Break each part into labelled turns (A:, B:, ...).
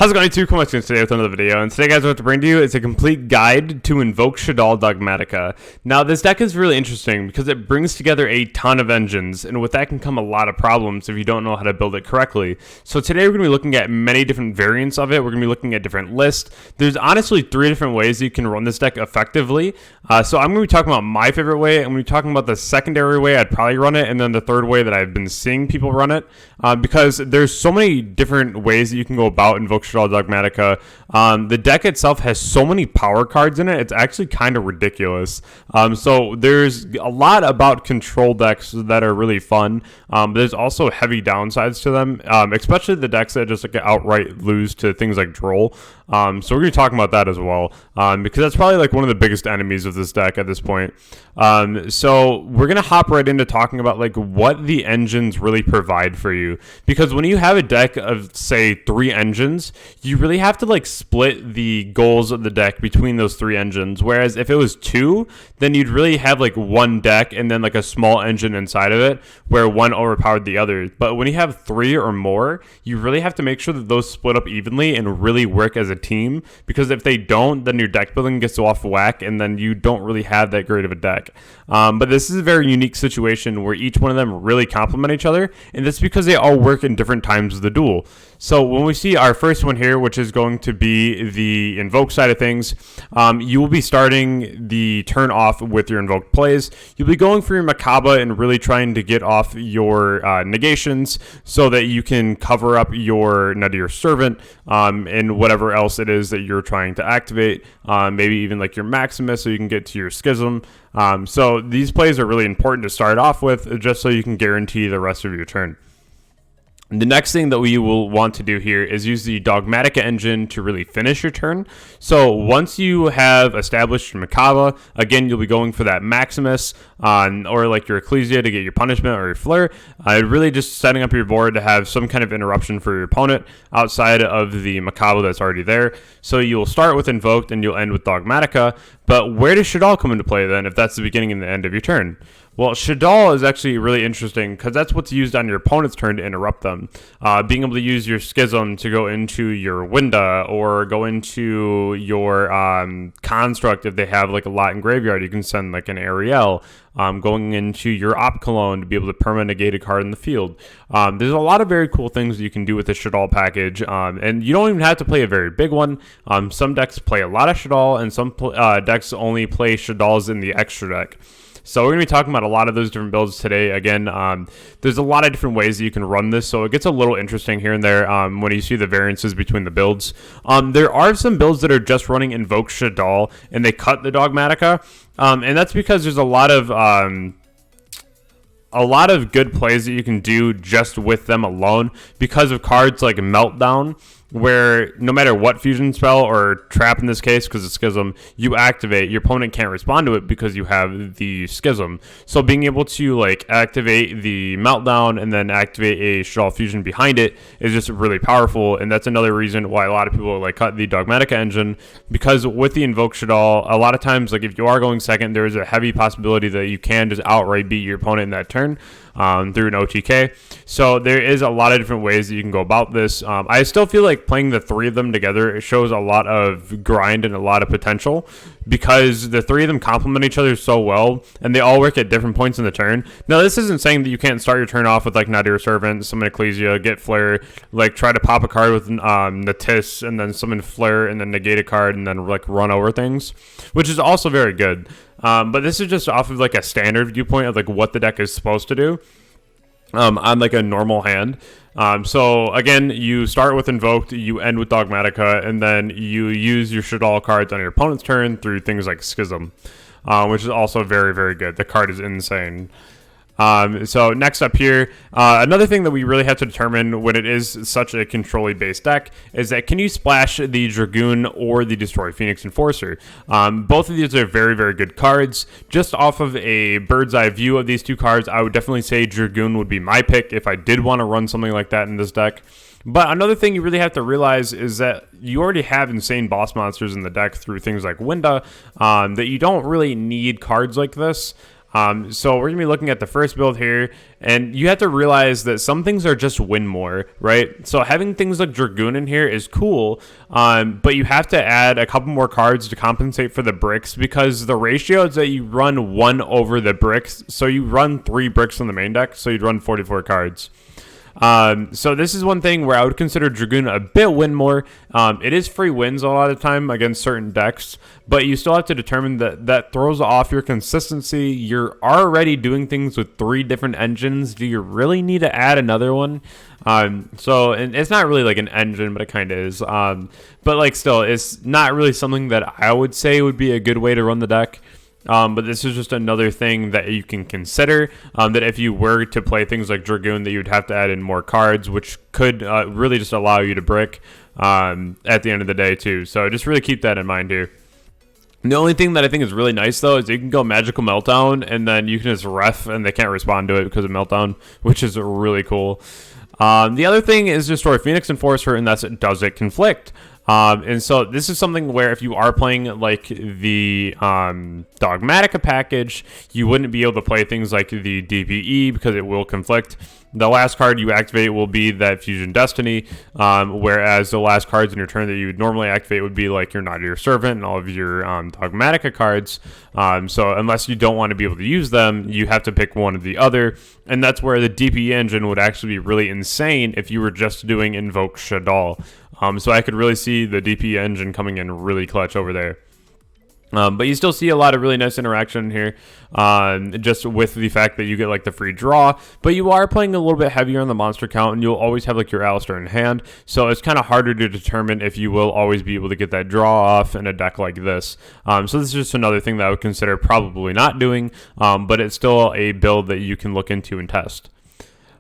A: How's it going, YouTube? Come on, today with another video, and today, guys, what I have to bring to you is a complete guide to Invoked Shaddoll Dogmatika. Now, this deck is really interesting because it brings together a ton of engines, and with that can come a lot of problems if you don't know how to build it correctly. So today, we're going to be looking at many different variants of it. We're going to be looking at different lists. There's honestly 3 different ways you can run this deck effectively. So I'm going to be talking about my favorite way. I'm going to be talking about the secondary way I'd probably run it, and then the third way that I've been seeing people run it, because there's so many different ways that you can go about Invoked Shaddoll Dogmatika. The deck itself has so many power cards in it, it's actually kind of ridiculous. So there's a lot about control decks that are really fun, but there's also heavy downsides to them, especially the decks that just like outright lose to things like Droll. So we're going to be talking about that as well, because that's probably like one of the biggest enemies of this deck at this point. So we're going to hop right into talking about like what the engines really provide for you, because when you have a deck of say 3 engines, you really have to like split the goals of the deck between those 3 engines. Whereas if it was 2, then you'd really have like one deck and then like a small engine inside of it where one overpowered the other. But when you have 3 or more, you really have to make sure that those split up evenly and really work as a team, because if they don't, then your deck building gets off whack and then you don't really have that great of a deck. But this is a very unique situation where each one of them really complement each other, and that's because they all work in different times of the duel. So when we see our first one here, which is going to be the Invoke side of things, you will be starting the turn off with your Invoked plays. You'll be going for your Makaba and really trying to get off your negations so that you can cover up your Nadir Servant and whatever else it is that you're trying to activate, maybe even like your Maximus so you can get to your Schism. So these plays are really important to start off with, just so you can guarantee the rest of your turn. The next thing that we will want to do here is use the Dogmatika engine to really finish your turn. So once you have established your Makaba, again, you'll be going for that Maximus or like your Ecclesia to get your punishment or your Flare. Really just setting up your board to have some kind of interruption for your opponent outside of the Makaba that's already there. So you'll start with Invoked and you'll end with Dogmatika. But where does Shaddoll come into play then if that's the beginning and the end of your turn? Well, Shaddoll is actually really interesting because that's what's used on your opponent's turn to interrupt them. Being able to use your Schism to go into your Winda or go into your Construct if they have like a lot in graveyard. You can send like an Ariel. Going into your Op Cologne to be able to permanent negate a card in the field. There's a lot of very cool things that you can do with the Shaddoll package, and you don't even have to play a very big one. Some decks play a lot of Shaddoll, and some decks only play Shadolls in the extra deck. So we're going to be talking about a lot of those different builds today. Again, there's a lot of different ways that you can run this, so it gets a little interesting here and there when you see the variances between the builds. There are some builds that are just running Invoked Shaddoll, and they cut the Dogmatika, and that's because there's a lot of good plays that you can do just with them alone because of cards like Meltdown, where no matter what fusion spell or trap in this case, because it's Schism, you activate, your opponent can't respond to it because you have the Schism. So being able to like activate the Meltdown and then activate a Shaddoll fusion behind it is just really powerful, and that's another reason why a lot of people like cut the Dogmatika engine, because with the Invoked Shaddoll, a lot of times like if you are going second, there is a heavy possibility that you can just outright beat your opponent in that turn through an OTK. So there is a lot of different ways that you can go about this. I still feel like playing the 3 of them together, it shows a lot of grind and a lot of potential, because the 3 of them complement each other so well, and they all work at different points in the turn. Now, this isn't saying that you can't start your turn off with like Nadir Servant, summon Ecclesia, get Flare, like try to pop a card with Natis, and then summon Flare, and then negate a card, and then like run over things, which is also very good. But this is just off of like a standard viewpoint of like what the deck is supposed to do on like a normal hand. So again, you start with Invoked, you end with Dogmatika, and then you use your Shaddoll cards on your opponent's turn through things like Schism, which is also very, very good. The card is insane. So next up here, another thing that we really have to determine when it is such a control-y based deck is that can you splash the Dragoon or the Destroy Phoenix Enforcer? Both of these are very, very good cards. Just off of a bird's eye view of these 2 cards, I would definitely say Dragoon would be my pick if I did want to run something like that in this deck. But another thing you really have to realize is that you already have insane boss monsters in the deck through things like Winda, that you don't really need cards like this. So we're going to be looking at the first build here, and you have to realize that some things are just win more, right? So having things like Dragoon in here is cool, but you have to add a couple more cards to compensate for the bricks, because the ratio is that you run 1 over the bricks. So you run 3 bricks on the main deck, so you'd run 44 cards. So this is one thing where I would consider Dragoon a bit win more. It is free wins a lot of the time against certain decks, but you still have to determine that that throws off your consistency. You're already doing things with 3 different engines. Do you really need to add another one? So and it's not really like an engine, but it kind of is. But like still, it's not really something that I would say would be a good way to run the deck. But this is just another thing that you can consider, that if you were to play things like Dragoon, that you would have to add in more cards, which could really just allow you to brick at the end of the day too. So just really keep that in mind here. The only thing that I think is really nice, though, is you can go Magical Meltdown, and then you can just ref, and they can't respond to it because of Meltdown, which is really cool. The other thing is Destroy Phoenix Enforcer, and that's Does It Conflict? And so this is something where if you are playing like the Dogmatika package, you wouldn't be able to play things like the DPE because it will conflict. The last card you activate will be that Fusion Destiny, whereas the last cards in your turn that you would normally activate would be like your Nadir Servant and all of your Dogmatika cards. So unless you don't want to be able to use them, you have to pick one or the other. And that's where the DPE engine would actually be really insane if you were just doing Invoked Shaddoll. So I could really see the DPE engine coming in really clutch over there. But you still see a lot of really nice interaction here, just with the fact that you get like the free draw, but you are playing a little bit heavier on the monster count, and you'll always have like your Alistair in hand, so it's kind of harder to determine if you will always be able to get that draw off in a deck like this. So this is just another thing that I would consider probably not doing, but it's still a build that you can look into and test.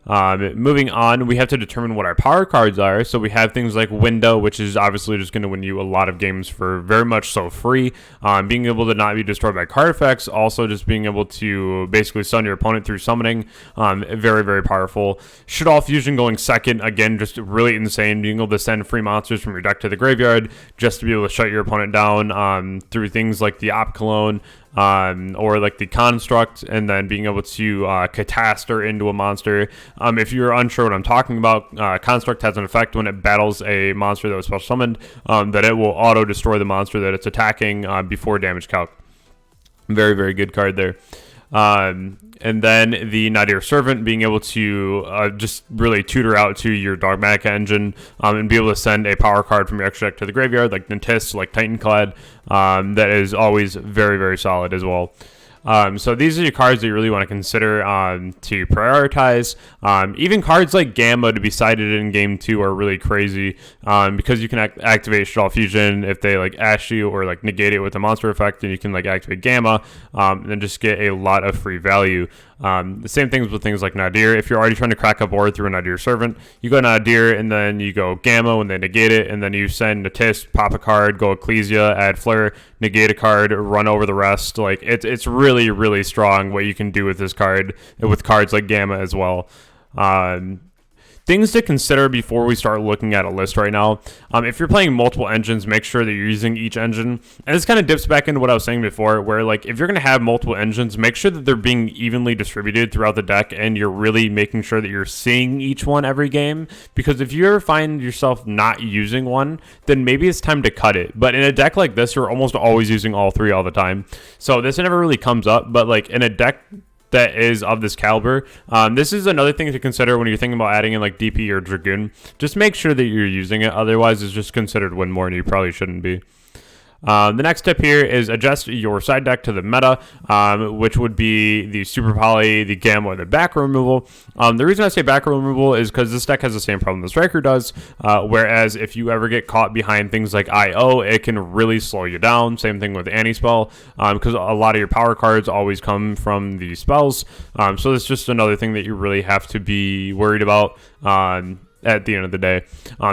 A: Moving on, we have to determine what our power cards are. So we have things like Window, which is obviously just going to win you a lot of games for very much so free. Being able to not be destroyed by card effects, also just being able to basically stun your opponent through summoning, very, very powerful. Shaddoll Fusion going second, again, just really insane. Being able to send free monsters from your deck to the graveyard just to be able to shut your opponent down through things like the Op Cologne, or like the Construct, and then being able to Catastor into a monster. If you're unsure what I'm talking about, Construct has an effect when it battles a monster that was special summoned, that it will auto destroy the monster that it's attacking before damage calc. Very, very good card there. And then the Nadir Servant, being able to just really tutor out to your Dogmatika engine, and be able to send a power card from your extra deck to the graveyard, like Nintis, like Titanclad, that is always very, very solid as well. So these are your cards that you really want to consider to prioritize. Even cards like Gamma to be sided in game 2 are really crazy, because you can activate Shaddoll Fusion if they like ash you or like negate it with a monster effect, and you can like activate Gamma, and then just get a lot of free value. The same things with things like Nadir. If you're already trying to crack a board through a Nadir Servant, you go Nadir, and then you go Gamma when they negate it, and then you send a Tisk, pop a card, go Ecclesia, add Flare, negate a card, run over the rest. Like it's really, really strong what you can do with this card, with cards like Gamma as well. Things to consider before we start looking at a list right now. If you're playing multiple engines, make sure that you're using each engine. And this kind of dips back into what I was saying before, where like if you're going to have multiple engines, make sure that they're being evenly distributed throughout the deck, and you're really making sure that you're seeing each one every game. Because if you ever find yourself not using one, then maybe it's time to cut it. But in a deck like this, you're almost always using all 3 all the time. So this never really comes up, but like in a deck that is of this caliber, this is another thing to consider when you're thinking about adding in like DP or Dragoon. Just make sure that you're using it, otherwise it's just considered win more and you probably shouldn't be. The next tip here is adjust your side deck to the meta, which would be the Super Poly, the Gamma, or the back row removal. The reason I say back row removal is because this deck has the same problem the Striker does, whereas if you ever get caught behind things like IO, it can really slow you down. Same thing with Anti-Spell, because a lot of your power cards always come from the spells. So it's just another thing that you really have to be worried about at the end of the day.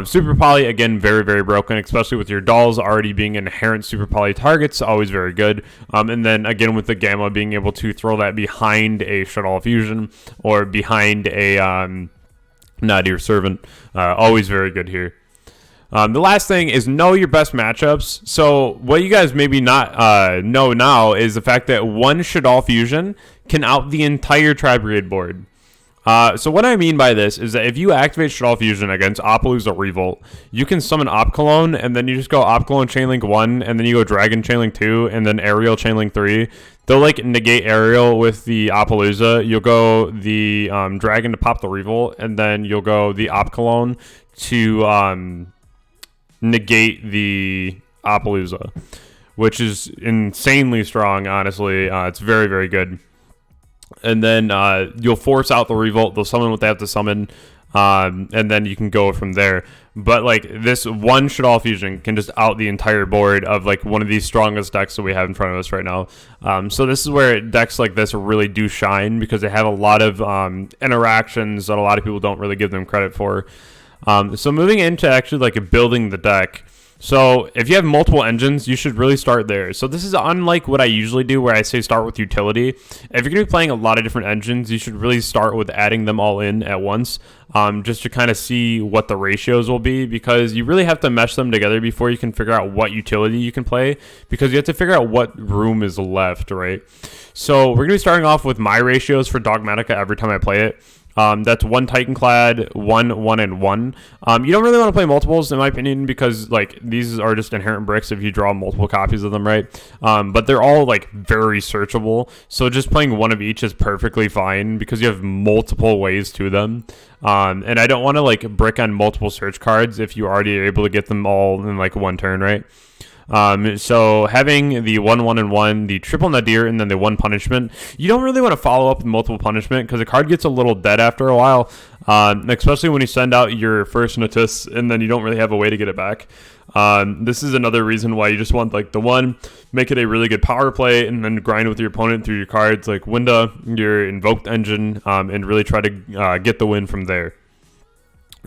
A: Super Poly, again, very, very broken, especially with your dolls already being inherent Super Poly targets, always very good. And then again with the Gamma, being able to throw that behind a Shaddoll Fusion or behind a Nadir Servant, always very good here. The last thing is know your best matchups. So what you guys maybe not know now is the fact that one Shaddoll Fusion can out the entire Tri-Brigade board. So what I mean by this is that if you activate Shaddoll Fusion against Appaloosa Revolt, you can summon Op Cologne, and then you just go Op Cologne Chainlink 1, and then you go Dragon Chainlink 2, and then Aerial Chainlink 3. They'll like negate Aerial with the Appaloosa. You'll go the Dragon to pop the Revolt, and then you'll go the Op Cologne to negate the Appaloosa, which is insanely strong, honestly. It's very, very good. And then you'll force out the Revolt. They'll summon what they have to summon, and then you can go from there. But like this one Shaddoll Fusion can just out the entire board of like one of the strongest decks that we have in front of us right now. So this is where decks like this really do shine, because they have a lot of interactions that a lot of people don't really give them credit for. So moving into actually like building the deck. So if you have multiple engines, you should really start there. So this is unlike what I usually do, where I say start with utility. If you're going to be playing a lot of different engines, you should really start with adding them all in at once, just to kind of see what the ratios will be, because you really have to mesh them together before you can figure out what utility you can play, because you have to figure out what room is left, right? So we're going to be starting off with my ratios for Dogmatika every time I play it. That's 1 Titanclad, 1, 1, and 1. You don't really want to play multiples, in my opinion, because like these are just inherent bricks if you draw multiple copies of them, right? But they're all like very searchable. So just playing one of each is perfectly fine, because you have multiple ways to them. And I don't want to like brick on multiple search cards if you already are able to get them all in like one turn, right? So having the 1, 1, and 1, the triple Nadir, and then the 1 punishment, you don't really want to follow up with multiple punishment, because the card gets a little dead after a while, especially when you send out your first Natus and then you don't really have a way to get it back. This is another reason why you just want like the 1, make it a really good power play, and then grind with your opponent through your cards like Winda, your Invoked Engine, and really try to get the win from there.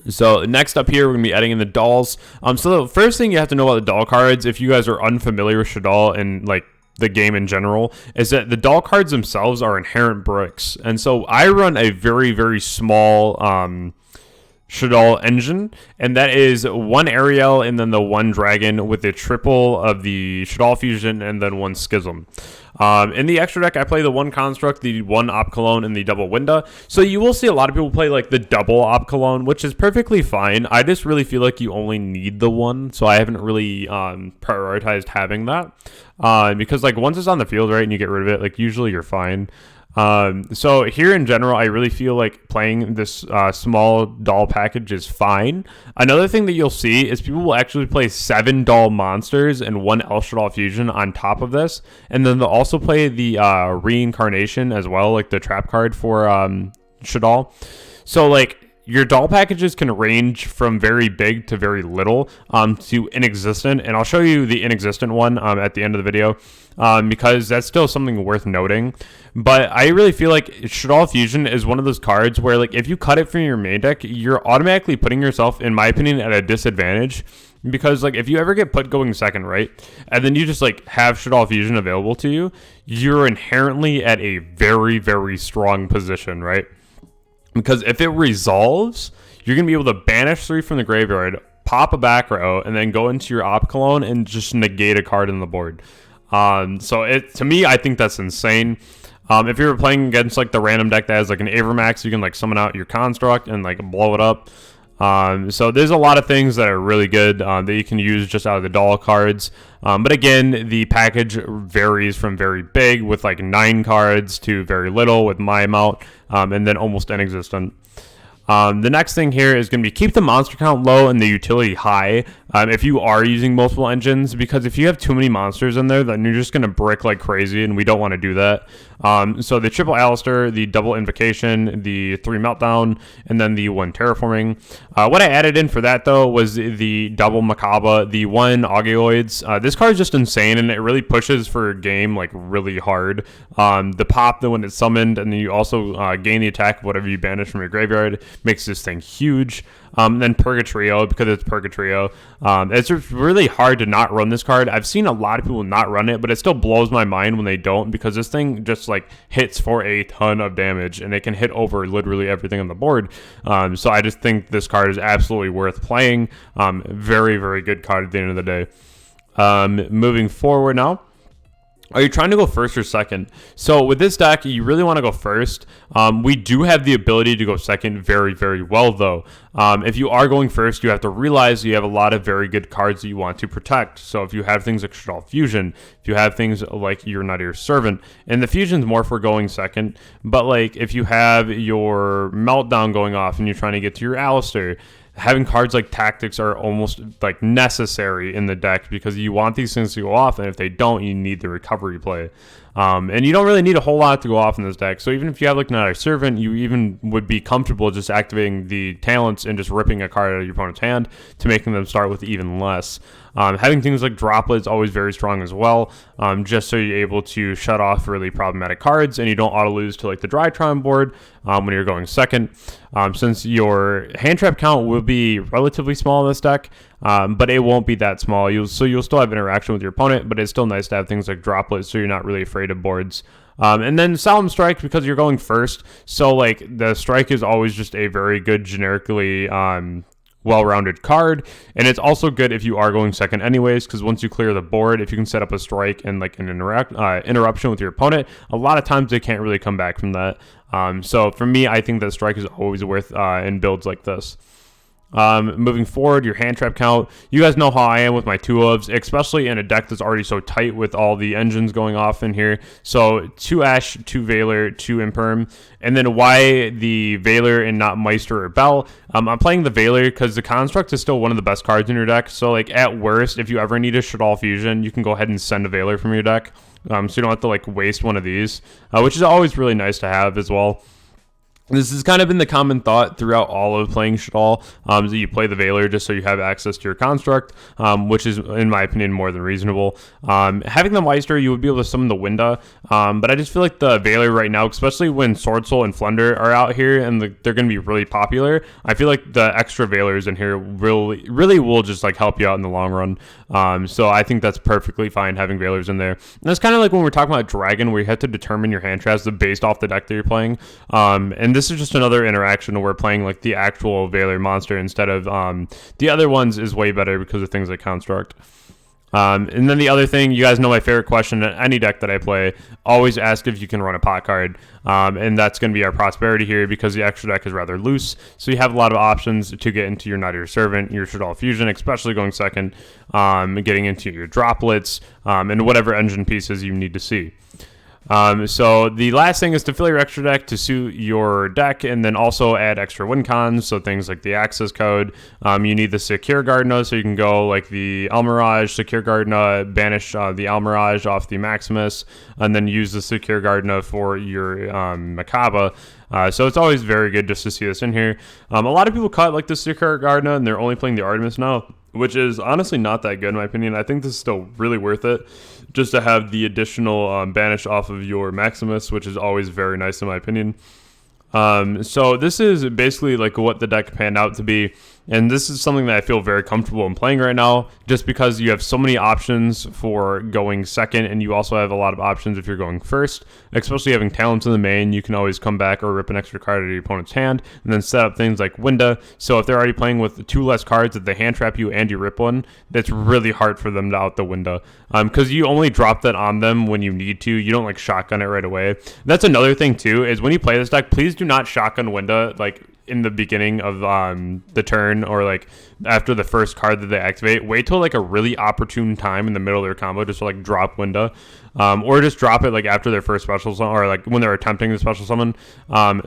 A: So next up here, we're going to be adding in the dolls. So the first thing you have to know about the doll cards, if you guys are unfamiliar with Shaddoll and like the game in general, is that the doll cards themselves are inherent bricks. And so I run a very, very small Shaddoll engine, and that is 1 Ariel and then the 1 Dragon with the triple of the Shaddoll Fusion and then 1 Schism. In the extra deck, I play the 1 Construct, the 1 Op Cologne, and the double Winda. So you will see a lot of people play like the double Op Cologne, which is perfectly fine. I just really feel like you only need the 1, so I haven't really prioritized having that. Because like once it's on the field, right, and you get rid of it, like usually you're fine. So here in general, I really feel like playing this small doll package is fine. Another thing that you'll see is people will actually play 7 doll monsters and 1 El Shaddoll Fusion on top of this, and then they'll also play the reincarnation as well, like the trap card for Shaddoll. So like your doll packages can range from very big to very little to inexistent, and I'll show you the inexistent one at the end of the video, because that's still something worth noting. But I really feel like Shaddoll Fusion is one of those cards where like if you cut it from your main deck, you're automatically putting yourself, in my opinion, at a disadvantage. Because like if you ever get put going second, right, and then you just like have Shaddoll Fusion available to you, you're inherently at a very, very strong position, right? Because if it resolves, you're going to be able to banish 3 from the graveyard, pop a back row, and then go into your Op Cologne and just negate a card on the board. So to me, I think that's insane. If you're playing against like the random deck that has like an Avermax, you can like summon out your Construct and like blow it up. So there's a lot of things that are really good that you can use just out of the doll cards. But again, the package varies from very big with like 9 cards to very little with my amount, and then almost inexistent. The next thing here is going to be keep the monster count low and the utility high if you are using multiple engines, because if you have too many monsters in there, then you're just going to brick like crazy, and we don't want to do that. So the triple Alistair, the double Invocation, the 3 Meltdown, and then the 1 Terraforming. What I added in for that, though, was the double Macabre, the 1 Augeoids. This card is just insane, and it really pushes for a game like really hard. The pop, when it's summoned, and then you also gain the attack of whatever you banish from your graveyard, makes this thing huge. Then Purgatrio, because it's Purgatrio. It's just really hard to not run this card. I've seen a lot of people not run it, but it still blows my mind when they don't, because this thing just like hits for a ton of damage, and it can hit over literally everything on the board. So I just think this card is absolutely worth playing. Very, very good card at the end of the day. Moving forward now. Are you trying to go first or second? So with this deck, you really want to go first. We do have the ability to go second very, very well, though. If you are going first, you have to realize you have a lot of very good cards that you want to protect. So if you have things like Shaddoll Fusion, if you have things like You're Not Your Servant, and the Fusion's more for going second, but like if you have your Meltdown going off and you're trying to get to your Alistair, having cards like Tactics are almost like necessary in the deck, because you want these things to go off, and if they don't, you need the recovery play. And you don't really need a whole lot to go off in this deck. So even if you have like Not a Servant, you even would be comfortable just activating the talents and just ripping a card out of your opponent's hand to making them start with even less. Having things like Droplet is always very strong as well, just so you're able to shut off really problematic cards and you don't auto lose to like the Drytron board when you're going second. Since your hand trap count will be relatively small in this deck, but it won't be that small. You'll still have interaction with your opponent, but it's still nice to have things like Droplet, so you're not really afraid of boards. And then Solemn Strike, because you're going first, so like the strike is always just a very good generically well-rounded card, and it's also good if you are going second anyways, because once you clear the board, if you can set up a strike and like an interruption with your opponent, a lot of times they can't really come back from that. So for me, I think that strike is always worth in builds like this. Moving forward, your hand trap count. You guys know how I am with my 2-ofs, especially in a deck that's already so tight with all the engines going off in here. So 2 Ash, 2 Veiler, 2 Imperm. And then why the Veiler and not Meister or Bell? I'm playing the Veiler because the Construct is still one of the best cards in your deck. So like at worst, if you ever need a Shaddoll Fusion, you can go ahead and send a Veiler from your deck. So you don't have to like waste one of these, which is always really nice to have as well. This has kind of been the common thought throughout all of playing Shaddoll, that you play the Veiler just so you have access to your Construct, which is, in my opinion, more than reasonable. Having the Meister, you would be able to summon the Winda, but I just feel like the Veiler right now, especially when Sword Soul and Flunder are out here and they're going to be really popular, I feel like the extra Veilers in here really will just like help you out in the long run. So I think that's perfectly fine having Veilers in there. And that's kind of like when we're talking about Dragon, where you have to determine your hand traps based off the deck that you're playing. And this is just another interaction where we're playing like the actual Veiler monster instead of the other ones is way better because of things like Construct. And then the other thing, you guys know my favorite question in any deck that I play, always ask if you can run a pot card. And that's going to be our Prosperity here, because the extra deck is rather loose. So you have a lot of options to get into your Not Your Servant, your Shaddoll Fusion, especially going second, getting into your Droplets, and whatever engine pieces you need to see. So the last thing is to fill your extra deck to suit your deck, and then also add extra win cons, so things like the access code. You need the Secure Gardna, so you can go like the Almirage, Secure Gardna, banish the Almirage off the Maximus, and then use the Secure Gardna for your Makaba. So it's always very good just to see this in here. A lot of people cut like the Secure Gardna, and they're only playing the Artemis now, which is honestly not that good in my opinion. I think this is still really worth it, just to have the additional banish off of your Maximus, which is always very nice in my opinion. So this is basically like what the deck panned out to be, and this is something that I feel very comfortable in playing right now, just because you have so many options for going second, and you also have a lot of options if you're going first, especially having talents in the main. You can always come back or rip an extra card out of your opponent's hand, and then set up things like Winda, so if they're already playing with 2 less cards that they hand trap you and you rip one, that's really hard for them to out the Winda, because you only drop that on them when you need to. You don't like shotgun it right away. That's another thing too, is when you play this deck, please do not shotgun Winda like in the beginning of the turn, or like after the first card that they activate. Wait till like a really opportune time in the middle of their combo just to like drop Winda, or just drop it like after their first special summon, or like when they're attempting the special summon.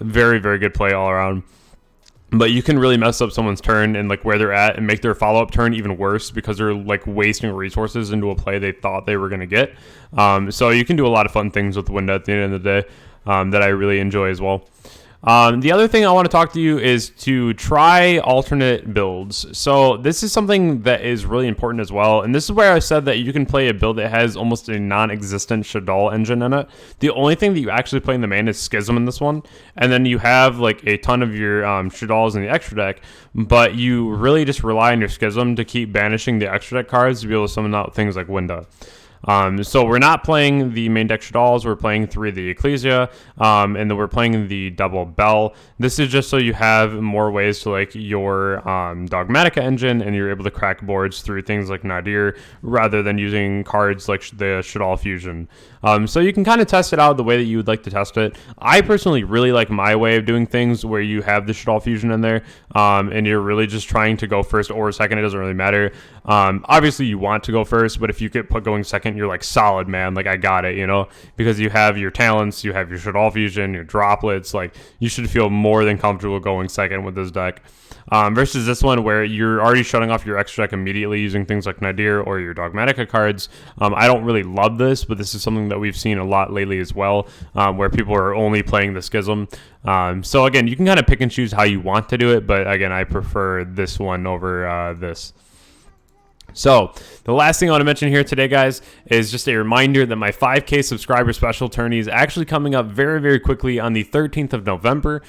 A: Very, very good play all around. But you can really mess up someone's turn and like where they're at, and make their follow-up turn even worse, because they're like wasting resources into a play they thought they were going to get. So you can do a lot of fun things with Winda at the end of the day, that I really enjoy as well. The other thing I want to talk to you is to try alternate builds. So this is something that is really important as well. And this is where I said that you can play a build that has almost a non-existent Shaddoll engine in it. The only thing that you actually play in the main is Schism in this one. And then you have like a ton of your Shaddolls in the extra deck, but you really just rely on your Schism to keep banishing the extra deck cards to be able to summon out things like Winda. So we're not playing the main deck Shaddolls, we're playing 3 of the Ecclesia, and then we're playing the double Bell. This is just so you have more ways to like your Dogmatika engine, and you're able to crack boards through things like Nadir, rather than using cards like the Shaddoll Fusion. So you can kind of test it out the way that you would like to test it. I personally really like my way of doing things, where you have the Shaddoll Fusion in there, and you're really just trying to go first or second. It doesn't really matter. Obviously you want to go first, but if you get put going second, you're like solid, man. Like I got it, you know, because you have your talents, you have your Shaddoll Fusion, your droplets. Like you should feel more than comfortable going second with this deck. Versus this one where you're already shutting off your extra deck immediately using things like Nadir or your Dogmatika cards. I don't really love this, but this is something that we've seen a lot lately as well, where people are only playing the Schism. So again, you can kind of pick and choose how you want to do it, but again, I prefer this one over this. So the last thing I want to mention here today, guys, is just a reminder that my 5K subscriber special tourney is actually coming up very, very quickly on the 13th of November.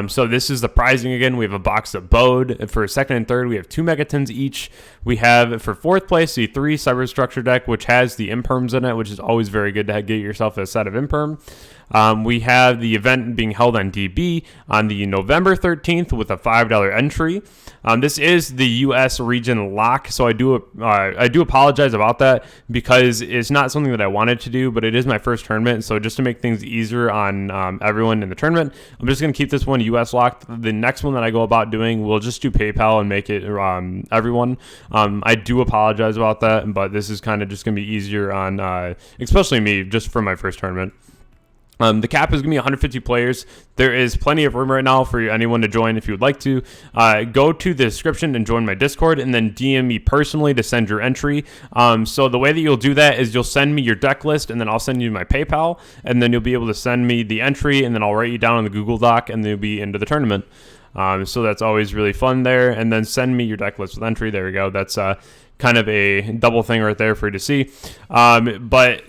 A: So this is the pricing again. We have a box of Bode. For second and third, we have 2 Megatons each. We have, for fourth place, the 3 Cyberstructure deck, which has the Imperms in it, which is always very good to get yourself a set of Imperm. We have the event being held on DB on the November 13th with a $5 entry. This is the U.S. region lock, so I do apologize about that, because it's not something that I wanted to do, but it is my first tournament. So just to make things easier on everyone in the tournament, I'm just going to keep this one U.S. locked. The next one that I go about doing, we'll just do PayPal and make it everyone. I do apologize about that, but this is kind of just going to be easier on especially me, just for my first tournament. The cap is going to be 150 players. There is plenty of room right now for anyone to join if you would like to. Go to the description and join my Discord, and then DM me personally to send your entry. So the way that you'll do that is you'll send me your deck list, and then I'll send you my PayPal, and then you'll be able to send me the entry, and then I'll write you down on the Google Doc, and then you'll be into the tournament. So that's always really fun there. And then send me your deck list with entry. There we go. That's kind of a double thing right there for you to see.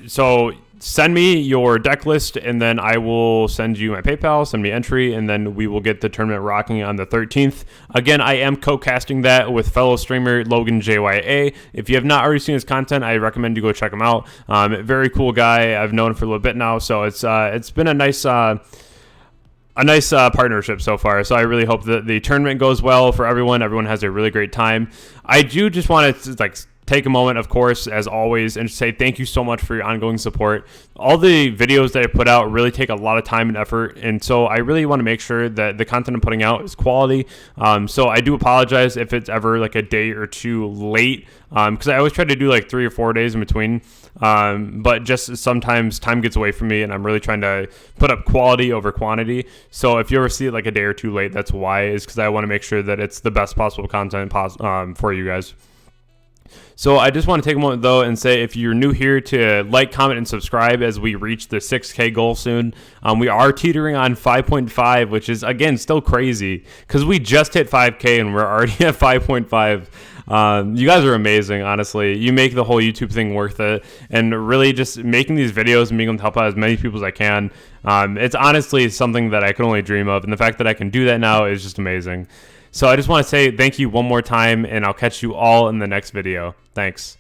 A: So send me your deck list, and then I will send you my PayPal, send me entry, and then we will get the tournament rocking on the 13th. Again, I am co-casting that with fellow streamer Logan JYA. If you have not already seen his content, I recommend you go check him out. Very cool guy. I've known him for a little bit now, so it's been a nice partnership so far. So I really hope that the tournament goes well for everyone. Everyone has a really great time. I do just want to take a moment, of course, as always, and say thank you so much for your ongoing support. All the videos that I put out really take a lot of time and effort, and so I really want to make sure that the content I'm putting out is quality. So I do apologize if it's ever like a day or two late, because I always try to do like 3 or 4 days in between, but just sometimes time gets away from me, and I'm really trying to put up quality over quantity. So if you ever see it like a day or two late, that's why, is because I want to make sure that it's the best possible content for you guys. So I just want to take a moment, though, and say if you're new here, to like, comment, and subscribe as we reach the 6K goal soon. We are teetering on 5.5, which is, again, still crazy, because we just hit 5K and we're already at 5.5. You guys are amazing, honestly. You make the whole YouTube thing worth it, and really just making these videos and being able to help out as many people as I can. It's honestly something that I can only dream of, and the fact that I can do that now is just amazing. So I just want to say thank you one more time, and I'll catch you all in the next video. Thanks.